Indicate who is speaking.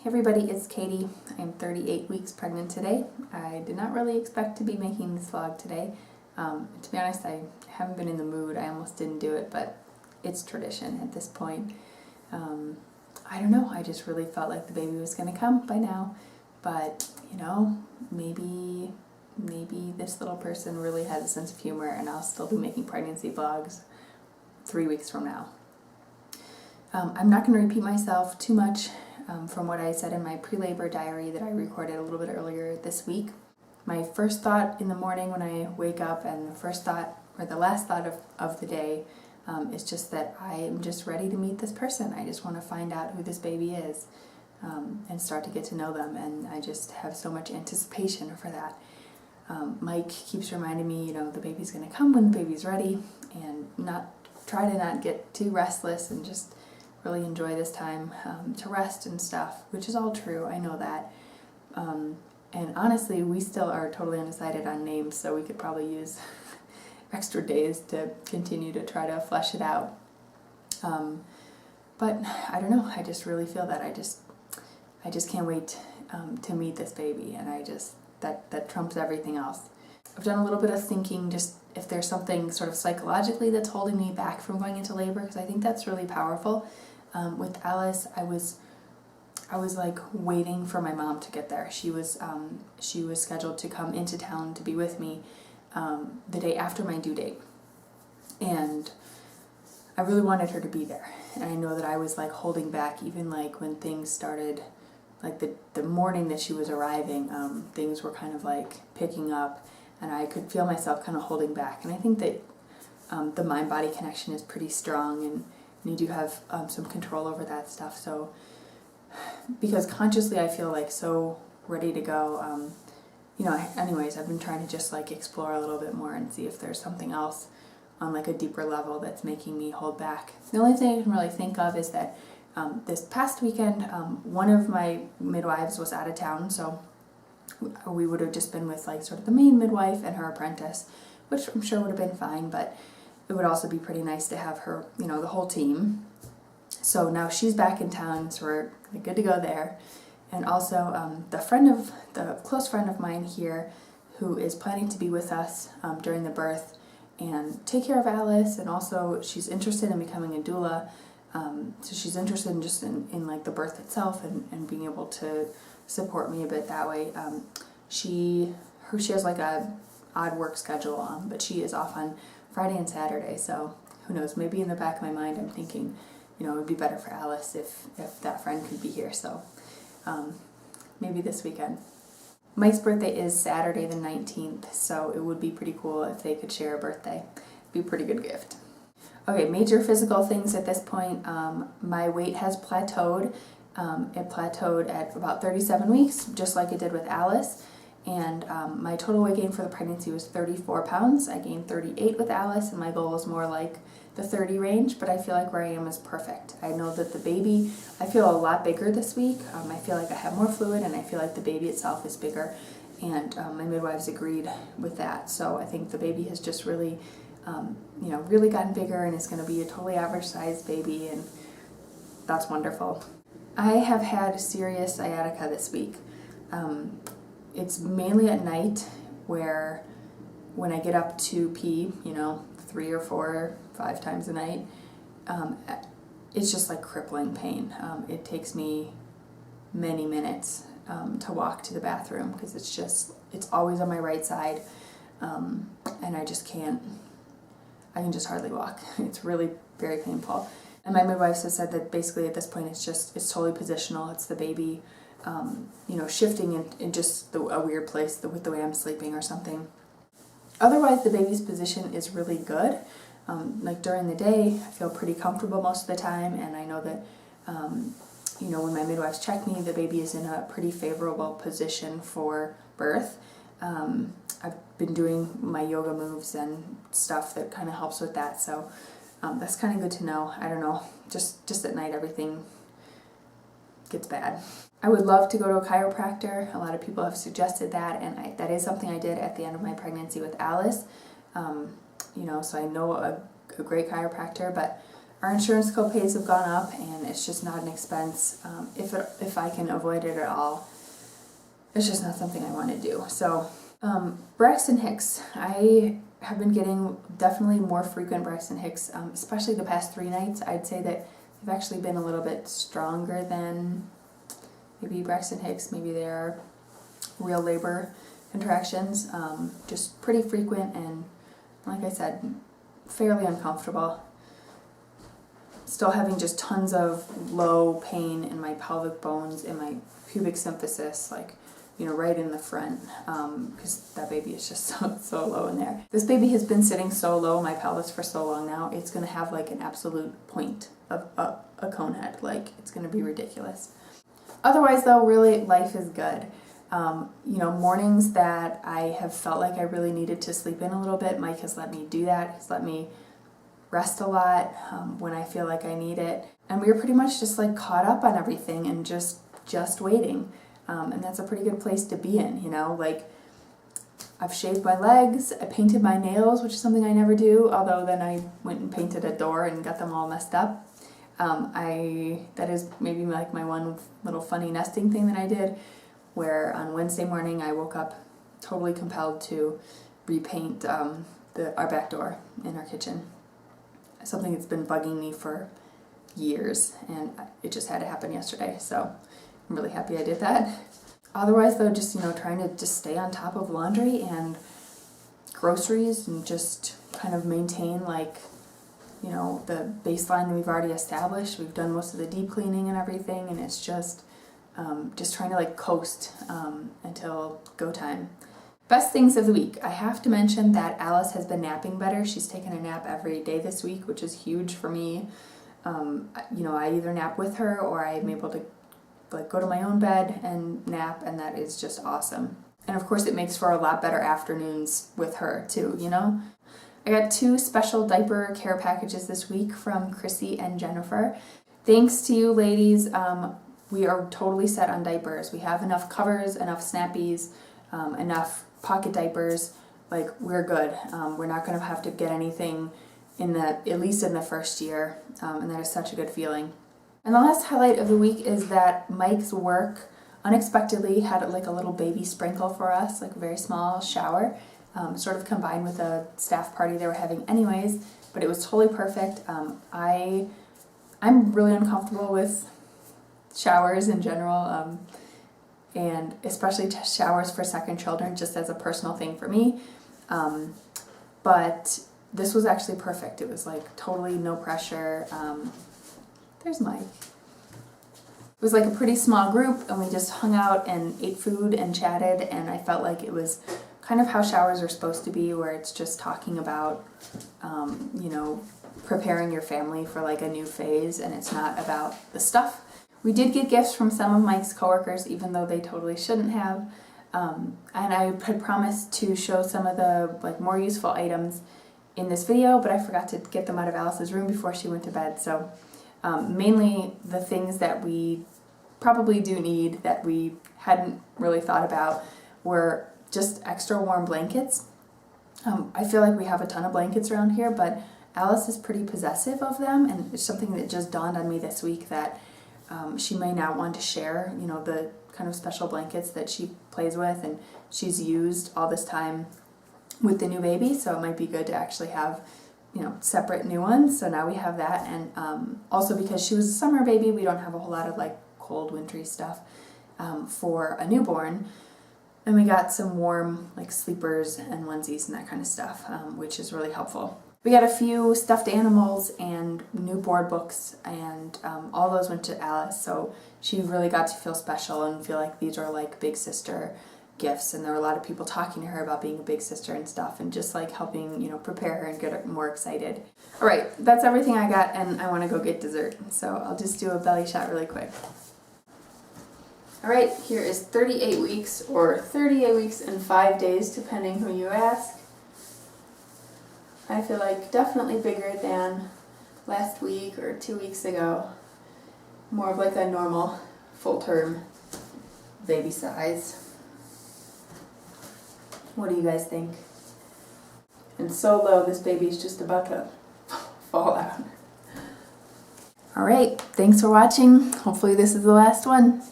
Speaker 1: Hey everybody, it's Katie. I'm 38 weeks pregnant today. I did not really expect to be making this vlog today. To be honest, I haven't been in the mood. I almost didn't do it, but it's tradition at this point. I don't know, I just really felt like the baby was going to come by now. But, you know, maybe this little person really has a sense of humor and I'll still be making pregnancy vlogs 3 weeks from now. I'm not going to repeat myself too much from what I said in my pre-labor diary that I recorded a little bit earlier this week. My first thought in the morning when I wake up, and the first thought, or the last thought of the day, is just that I am just ready to meet this person. I just want to find out who this baby is and start to get to know them, and I just have so much anticipation for that. Mike keeps reminding me, you know, the baby's going to come when the baby's ready, and try to not get too restless and just really enjoy this time to rest and stuff, which is all true, I know that. And honestly, we still are totally undecided on names, so we could probably use extra days to continue to try to flesh it out. But I don't know, I just really feel that I just can't wait to meet this baby, and that trumps everything else. I've done a little bit of thinking just if there's something sort of psychologically that's holding me back from going into labor, because I think that's really powerful. With Alice, I was like waiting for my mom to get there. She was scheduled to come into town to be with me the day after my due date, and I really wanted her to be there. And I know that I was like holding back, even like when things started, like the morning that she was arriving, things were kind of like picking up, and I could feel myself kind of holding back. And I think that the mind-body connection is pretty strong, and you do have some control over that stuff. So, because consciously I feel like so ready to go, you know, anyways, I've been trying to just like explore a little bit more and see if there's something else on like a deeper level that's making me hold back. The only thing I can really think of is that this past weekend, one of my midwives was out of town, so we would have just been with like sort of the main midwife and her apprentice, which I'm sure would have been fine, but it would also be pretty nice to have her, you know, the whole team. So now she's back in town, so we're good to go there. And also the close friend of mine here who is planning to be with us during the birth and take care of Alice, and also she's interested in becoming a doula. So she's interested in just in like the birth itself and being able to support me a bit that way. She has like a odd work schedule, but she is off on Friday and Saturday, so who knows, maybe in the back of my mind I'm thinking, you know, it would be better for Alice if that friend could be here, so maybe this weekend. Mike's birthday is Saturday the 19th, so it would be pretty cool if they could share a birthday. It'd be a pretty good gift. Okay, major physical things at this point. My weight has plateaued. It plateaued at about 37 weeks, just like it did with Alice. And my total weight gain for the pregnancy was 34 pounds. I gained 38 with Alice, and my goal was more like the 30 range, but I feel like where I am is perfect. I know that the baby, I feel a lot bigger this week. I feel like I have more fluid, and I feel like the baby itself is bigger, and my midwives agreed with that. So I think the baby has just really, you know, really gotten bigger, and it's going to be a totally average sized baby, and that's wonderful. I have had serious sciatica this week. It's mainly at night, where when I get up to pee, you know, 3 or 4 or 5 times a night, it's just like crippling pain. It takes me many minutes to walk to the bathroom, because it's always on my right side, and I can just hardly walk. It's really very painful. And my midwife has said that basically at this point it's totally positional. It's the baby, you know, shifting in just a weird place with the way I'm sleeping or something. Otherwise, the baby's position is really good. Like during the day, I feel pretty comfortable most of the time, and I know that, you know, when my midwives check me, the baby is in a pretty favorable position for birth. I've been doing my yoga moves and stuff that kind of helps with that, so that's kind of good to know. I don't know, just at night everything gets bad. I would love to go to a chiropractor. A lot of people have suggested that, and that is something I did at the end of my pregnancy with Alice. You know, so I know a great chiropractor, but Our insurance co-pays have gone up, and it's just not an expense. If I can avoid it at all, it's just not something I want to do. So, Braxton Hicks. I have been getting definitely more frequent Braxton Hicks, especially the past 3 nights. I'd say that they've actually been a little bit stronger than maybe Braxton Hicks. Maybe they are real labor contractions. Just pretty frequent and, like I said, fairly uncomfortable. Still having just tons of low pain in my pelvic bones, in my pubic symphysis, like, right in the front, because that baby is just so low in there. This baby has been sitting so low in my pelvis for so long now, it's going to have like an absolute point of a cone head. Like, it's going to be ridiculous. Otherwise, though, really, life is good. Mornings that I have felt like I really needed to sleep in a little bit, Mike has let me do that. He's let me rest a lot when I feel like I need it. And we were pretty much just like caught up on everything and just waiting. And that's a pretty good place to be in, like I've shaved my legs, I painted my nails, which is something I never do, although then I went and painted a door and got them all messed up. That is maybe like my one little funny nesting thing that I did, where on Wednesday morning I woke up totally compelled to repaint our back door in our kitchen. Something that's been bugging me for years, and it just had to happen yesterday, so I'm really happy I did that. Otherwise, though, just, trying to just stay on top of laundry and groceries and just kind of maintain, like, the baseline that we've already established. We've done most of the deep cleaning and everything, and it's just trying to, like, coast until go time. Best things of the week. I have to mention that Alice has been napping better. She's taken a nap every day this week, which is huge for me. I either nap with her or I'm able to go to my own bed and nap, and that is just awesome. And of course it makes for a lot better afternoons with her too, I got 2 special diaper care packages this week from Chrissy and Jennifer. Thanks to you ladies, we are totally set on diapers. We have enough covers, enough snappies, enough pocket diapers. Like, we're good. We're not going to have to get anything at least in the first year, and that is such a good feeling. And the last highlight of the week is that Mike's work unexpectedly had like a little baby sprinkle for us, like a very small shower, sort of combined with a staff party they were having anyways, but it was totally perfect. I'm really uncomfortable with showers in general, and especially showers for second children, just as a personal thing for me. But this was actually perfect. It was like totally no pressure. There's Mike. It was like a pretty small group, and we just hung out and ate food and chatted, and I felt like it was kind of how showers are supposed to be, where it's just talking about, preparing your family for like a new phase, and it's not about the stuff. We did get gifts from some of Mike's coworkers, even though they totally shouldn't have, and I had promised to show some of the like more useful items in this video, but I forgot to get them out of Alice's room before she went to bed, so mainly the things that we probably do need that we hadn't really thought about were just extra warm blankets. I feel like we have a ton of blankets around here, but Alice is pretty possessive of them, and it's something that just dawned on me this week that she may not want to share, the kind of special blankets that she plays with and she's used all this time with the new baby, so it might be good to actually have separate new ones. So now we have that, and also because she was a summer baby, we don't have a whole lot of like cold wintry stuff for a newborn, and we got some warm like sleepers and onesies and that kind of stuff, which is really helpful. We got a few stuffed animals and new board books, and all those went to Alice, so she really got to feel special and feel like these are like big sister gifts, and there were a lot of people talking to her about being a big sister and stuff, and just like helping prepare her and get her more excited. All right, that's everything I got, and I want to go get dessert, so I'll just do a belly shot really quick. All right, here is 38 weeks, or 38 weeks and 5 days, depending who you ask. I feel like definitely bigger than last week or 2 weeks ago. More of like a normal full-term baby size. What do you guys think? And so low, this baby's just about to fall out. All right, thanks for watching. Hopefully this is the last one.